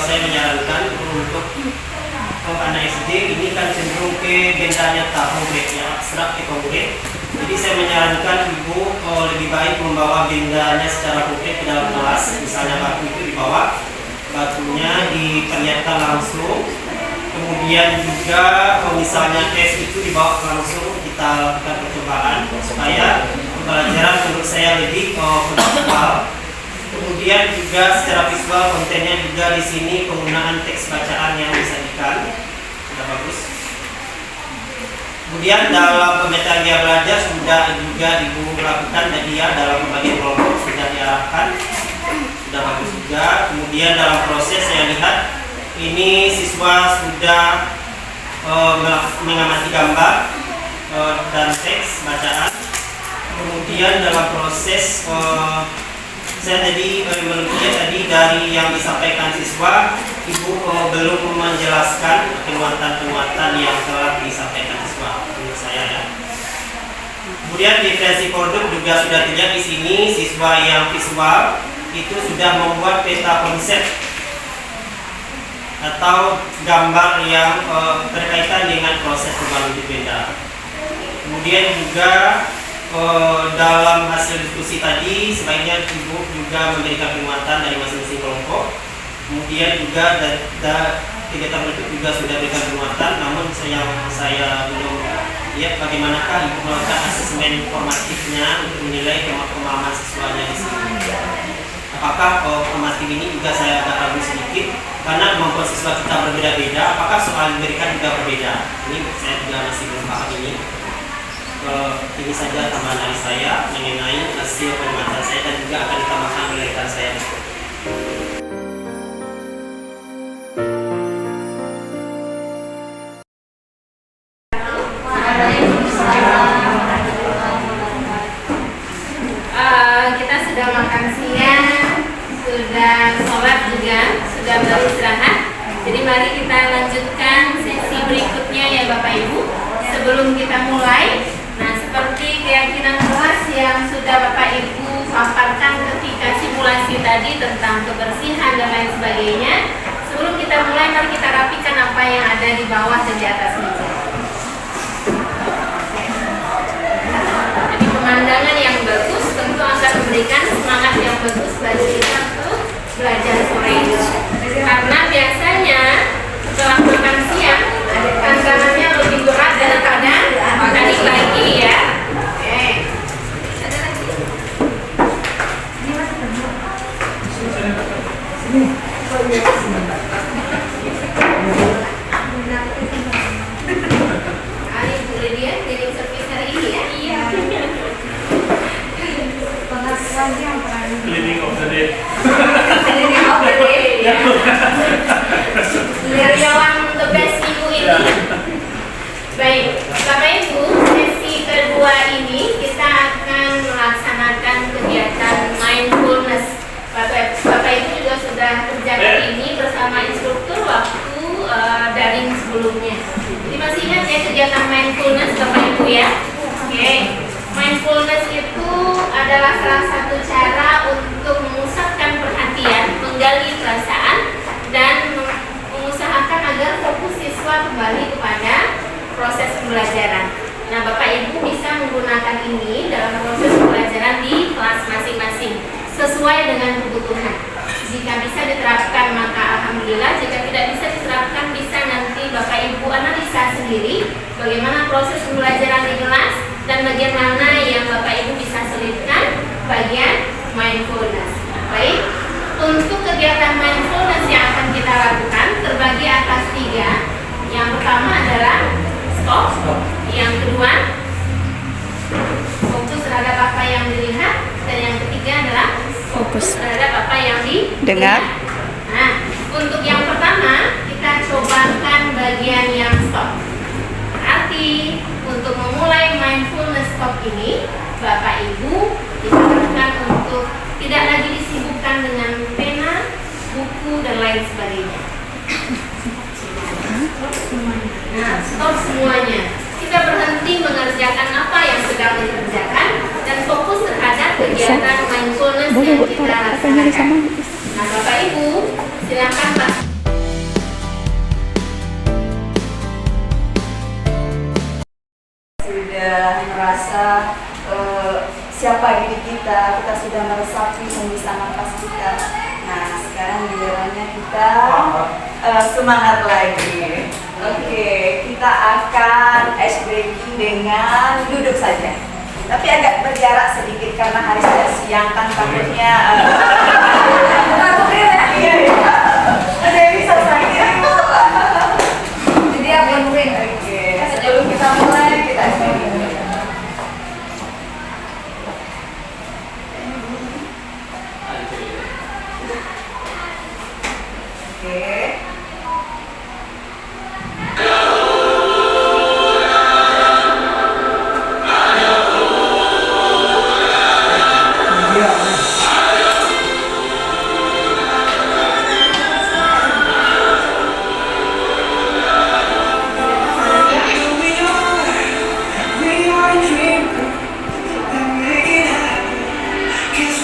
saya menyarankan untuk anak SD ini kan cenderung ke bendanya tak konkret, ya abstrak ke konkret. Jadi saya menyarankan Ibu lebih baik membawa bendanya secara konkret ke dalam kelas. Misalnya batu itu dibawa, batunya diperlihatkan langsung. Kemudian juga misalnya tes itu dibawa langsung, kita lakukan percobaan supaya pembelajaran menurut saya lebih konseptual. Kemudian juga secara visual kontennya juga di sini penggunaan teks bacaan yang disajikan sudah bagus. Kemudian dalam pemetaan dia belajar sudah juga Ibu lakukan tadi ya, dalam pembagian kelompok sudah diarahkan, sudah bagus juga. Kemudian dalam proses saya lihat ini siswa sudah mengamati gambar dan teks bacaan. Kemudian dalam proses saya tadi melihat tadi dari yang disampaikan siswa, Ibu belum menjelaskan penguatan-penguatan yang telah disampaikan siswa menurut saya ya. Kemudian diferensi produk juga sudah terlihat di sini, siswa yang visual itu sudah membuat peta konsep atau gambar yang berkaitan dengan proses perubahan bentuk benda. Kemudian juga dalam hasil diskusi tadi sebaiknya Ibu juga memberikan penguatan dari masing-masing kelompok. Kemudian juga kegiatan berikut juga sudah diberikan penguatan, namun saya belum lihat bagaimanakah ibu melakukan asesmen formatifnya untuk menilai pemahaman siswanya di sini. Apakah formatif ini juga saya agak ragu sedikit karena kemampuan siswa kita berbeda-beda. Apakah soal yang diberikan juga berbeda? Ini saya juga masih belum paham ini. Ini saja tambahan dari saya mengenai hasil pengamatan saya dan juga akan ditambahkan oleh rekan saya. Kita sudah makan siang, sudah sholat juga, sudah beristirahat. Jadi mari kita lanjutkan sesi berikutnya ya Bapak Ibu. Sebelum kita mulai, nah seperti keyakinan kelas yang sudah Bapak Ibu paparkan ketika simulasi tadi tentang kebersihan dan lain sebagainya. Sebelum kita mulai, mari kita rapikan apa yang ada di bawah dan di atas meja. Jadi pemandangan yang bagus tentu akan memberikan semangat yang bagus bagi kita untuk belajar sore ini. Karena biasanya setelah makan siang tantangannya lebih berat daripada tadi pagi ya. Oke. Ada lagi? Hari Bu Lydia jadi servis hari ini ya? Iya. Cleaning of the day. Cleaning of the day ya. Karyawan the best minggu ini. Baik, Bapak Ibu, sesi kedua ini kita akan melaksanakan kegiatan mindfulness. Bapak Ibu juga sudah kerjakan ini bersama instruktur waktu daring sebelumnya. Jadi masih ingat ya kegiatan mindfulness Bapak Ibu ya? Oke. Mindfulness itu adalah salah satu cara untuk memusatkan perhatian, menggali perasaan, dan mengusahakan agar fokus siswa kembali kepada proses pembelajaran. Nah, Bapak Ibu bisa menggunakan ini dalam proses pembelajaran di kelas masing-masing sesuai dengan kebutuhan. Jika bisa diterapkan maka alhamdulillah, jika tidak bisa diterapkan bisa nanti Bapak Ibu analisa sendiri bagaimana proses pembelajaran di kelas dan bagian mana yang Bapak Ibu bisa selipkan bagian mindfulness. Baik, untuk kegiatan mindfulness yang akan kita lakukan terbagi atas 3. Yang pertama adalah stop, yang kedua fokus terhadap apa yang dilihat, dan yang ketiga adalah fokus terhadap apa yang didengar. Nah, untuk yang pertama kita cobakan bagian yang stop. Berarti untuk memulai mindfulness stop ini, Bapak Ibu disarankan untuk tidak lagi disibukkan dengan pena, buku, dan lain sebagainya. Nah, stop semuanya. Kita berhenti mengerjakan apa yang sedang dikerjakan dan fokus terhadap kegiatan mindfulness yang kita laksanakan. Nah, Bapak Ibu, silakan Pak. Sudah merasa siapa diri kita sudah meresapi hembusan nafas kita. Nah, sekarang gilirannya kita semangat lagi. Oke, kita akan ice breaking dengan duduk saja. Tapi agak berjarak sedikit karena hari sudah siang kan takutnya. Iya. Ada yang bisa sakit. Jadi apa mungkin? Oke, sebelum kita mulai kita ice breaking. Oke.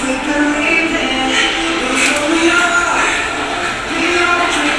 We believe in who we are. We are dreaming.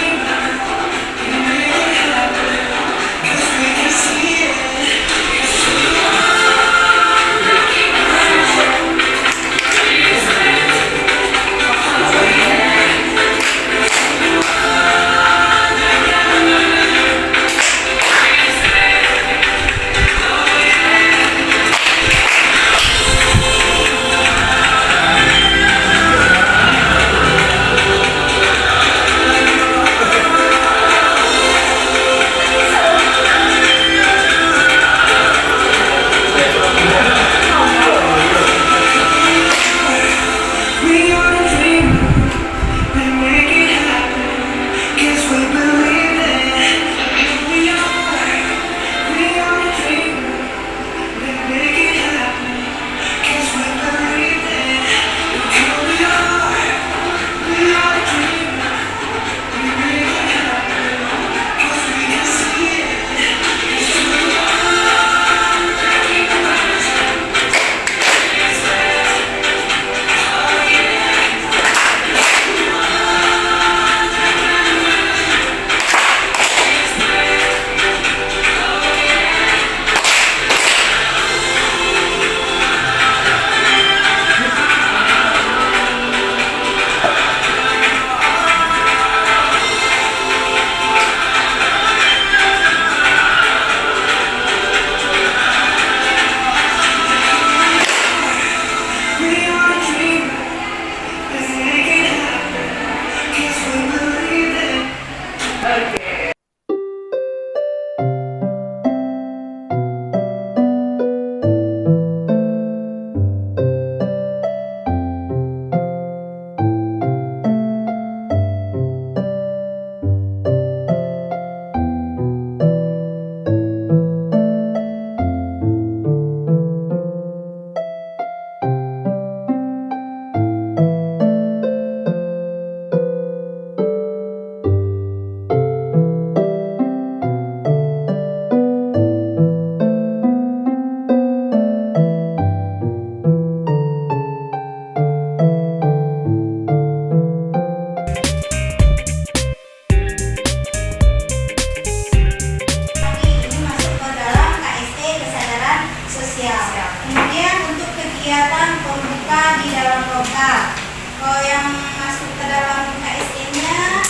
yang masuk ke dalam KSE-nya,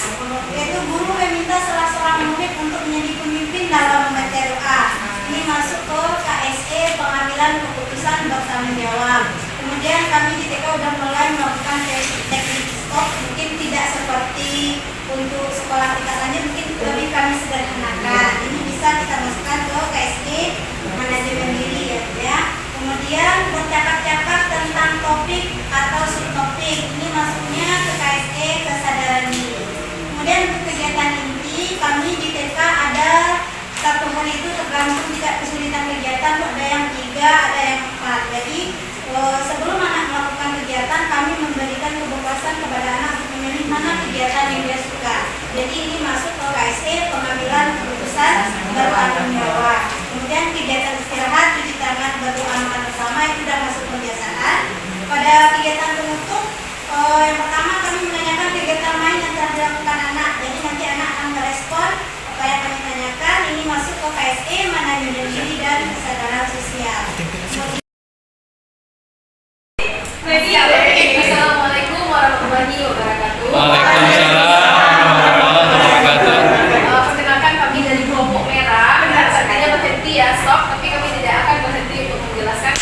yaitu guru meminta salah seorang murid untuk menjadi pemimpin dalam membaca doa. Ini masuk ke KSE pengambilan keputusan bertanggung jawab. Kemudian kami di TK sudah mulai melakukan teknik stop, mungkin tidak seperti untuk sekolah tingkatannya, mungkin lebih kami sederhanakan. Ini bisa kita masukkan ke KSE manajemen diri ya. Kemudian bercakap-cakap tentang topik atau subtopik, ini masuknya ke KSE kesadaran diri. Kemudian untuk kegiatan inti, kami di TK ada satu hari itu tergantung tidak kesulitan kegiatan, ada yang 3, ada yang 4. Jadi sebelum anak melakukan kegiatan, kami memberikan kebebasan kepada anak untuk memilih mana kegiatan yang dia suka. Jadi ini masuk ke KSE pengambilan keputusan bertanggung jawab. Kemudian kegiatan istirahat, cuci tangan, berdoa makan bersama, itu sudah masuk kebiasaan. Pada kegiatan penutup, yang pertama kami menanyakan kegiatan main yang telah dilakukan anak. Jadi nanti anak akan merespon apa yang kami tanyakan. Ini masuk ke KSE manajemen diri dan kesadaran sosial. Assalamualaikum warahmatullahi wabarakatuh. Waalaikumsalam warahmatullahi wabarakatuh. Perkenalkan kami dari kelompok merah. Benar, saatnya berhenti ya, stop. Tapi kami tidak akan berhenti untuk menjelaskan.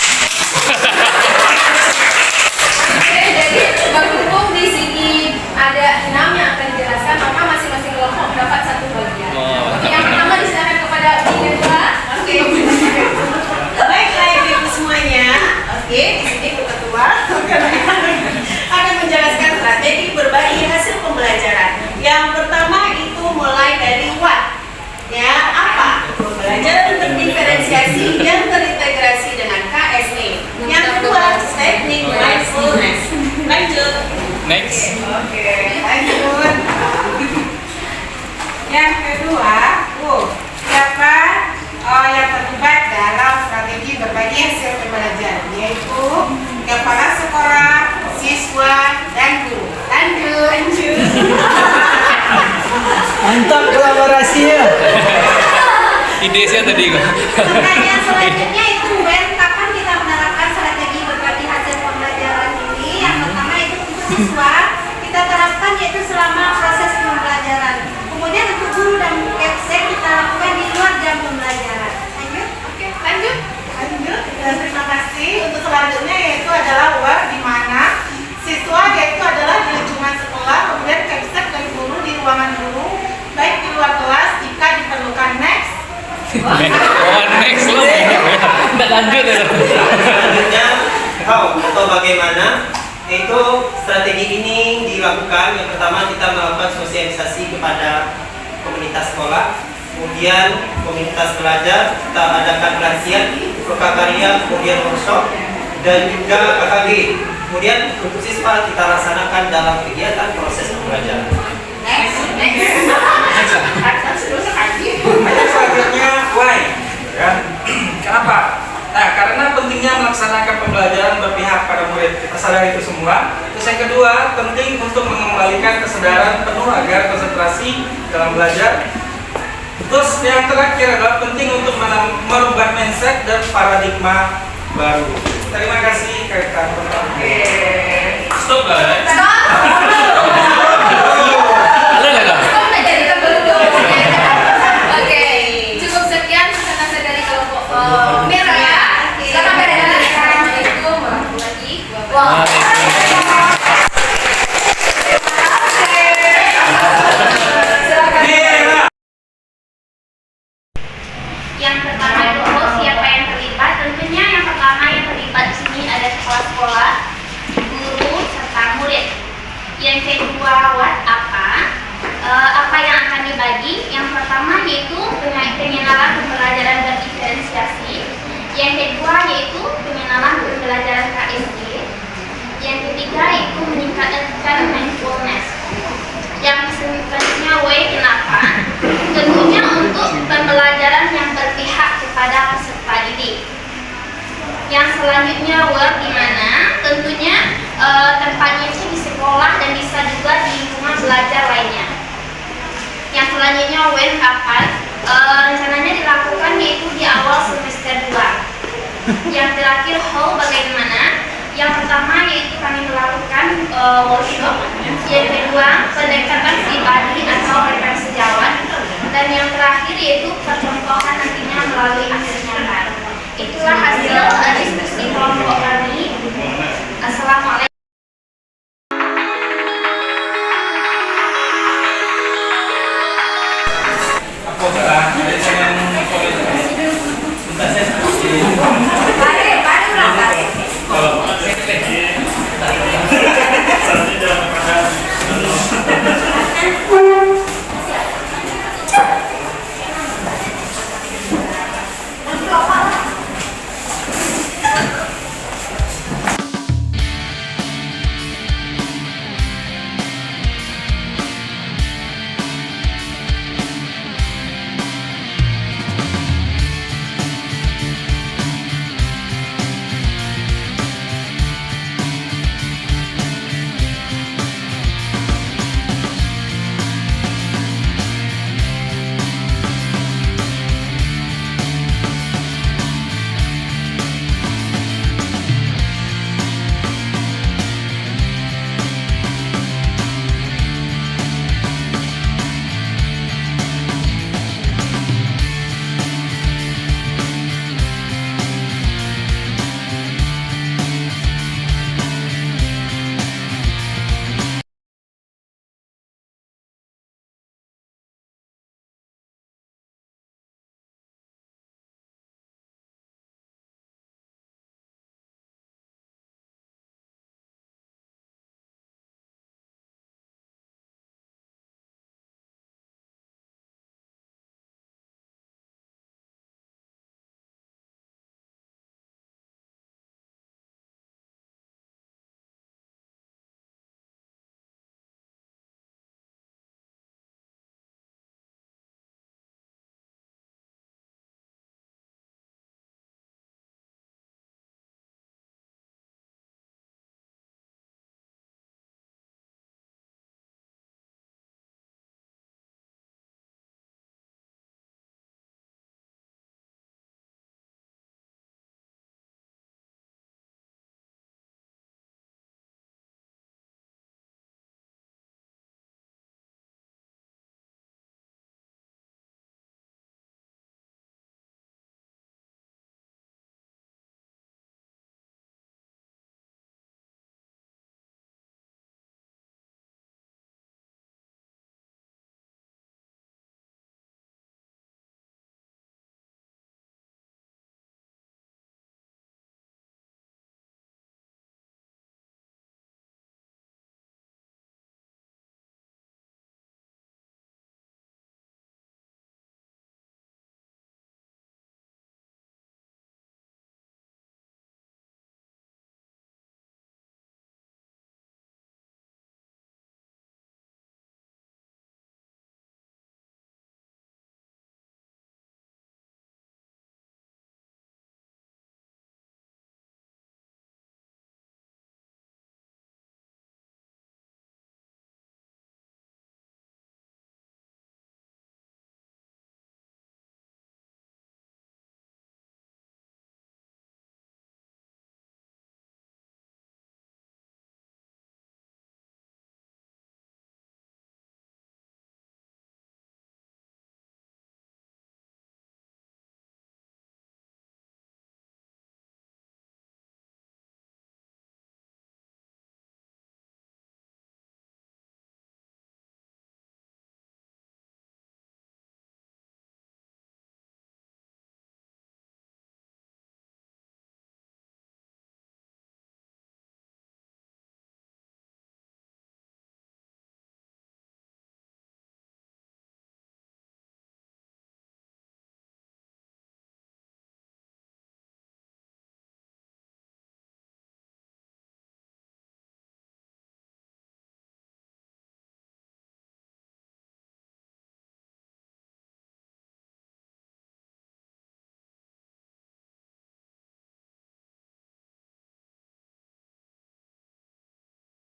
Oke, jadi berhubung di sini ada 6 yang akan dijelaskan, maka masing-masing kelompok mendapat 1 bagian. Oke, yang pertama disilakan kepada Ibu. Oke. Baiklah ibu semuanya. Oke, di sini Bu Ketua akan menjelaskan strategi berbagi hasil pembelajaran. Yang pertama itu mulai dari what, ya apa? Pembelajaran terdiferensiasi yang terintegrasi dengan KSE. Yang kedua, teknik mindfulness. Lanjut. Next. Oke, lanjut. Yang kedua, siapa yang terlibat dalam strategi berbagi hasil pembelajaran, yaitu kepala sekolah, siswa, dan guru. Lanjut. Mantap kolaborasinya. Ide saya tadi kok. Pertanyaan selanjutnya itu kapan kita menerapkan strategi berbagi hasil pembelajaran ini? Yang pertama itu untuk siswa kita terapkan yaitu selama proses pembelajaran. Kemudian untuk guru dan kepsek kita lakukan di luar jam pembelajaran. Lanjut. Oke, lanjut. Dan terima kasih. Untuk selanjutnya yaitu adalah work, di mana siswa yaitu adalah di lingkungan sekolah, kemudian kepsek dan guru di ruangan guru, baik di luar kelas jika diperlukan. Next. Next loh. Nggak lanjut ya. Selanjutnya, how atau bagaimana? Itu strategi ini dilakukan. Yang pertama kita melakukan sosialisasi kepada komunitas sekolah, kemudian komunitas belajar, kita adakan pelatihan, prakarya, kemudian workshop, dan juga KKG. Kemudian untuk siswa kita laksanakan dalam kegiatan proses pembelajaran. Selanjutnya why, kan? Kenapa? Nah, karena pentingnya melaksanakan pembelajaran berpihak pada murid. Kita sadar itu semua. Terus yang kedua, penting untuk mengembalikan kesadaran penuh agar konsentrasi dalam belajar. Terus yang terakhir adalah penting untuk merubah mindset dan paradigma baru. Terima kasih rekan. Oke. Stop guys. Oke, cukup sekian presentasi dari kelompok merah ya. Sekarang Assalamualaikum warahmatullahi wabarakatuh. Yang pertama dulu siapa yang terlibat? Tentunya yang pertama yang terlibat di sini ada kepala sekolah, guru, serta murid. Yang kedua, what apa? Apa yang akan dibagi? Yang pertama yaitu pengenalan pembelajaran berdiferensiasi. Yang kedua yaitu pengenalan pembelajaran KSE. Yang ketiga yaitu meningkatkan mindfulness. Yang selanjutnya why kenapa? Tentunya untuk pembelajaran yang berpihak kepada peserta didik. Yang selanjutnya where, di mana tentunya tempatnya itu di sekolah dan bisa juga di lingkungan belajar lainnya. Yang selanjutnya when, kapan, rencananya dilakukan yaitu di awal semester 2. Yang terakhir how, bagaimana, Yang pertama yaitu kami melakukan workshop. Yang kedua, pendekatan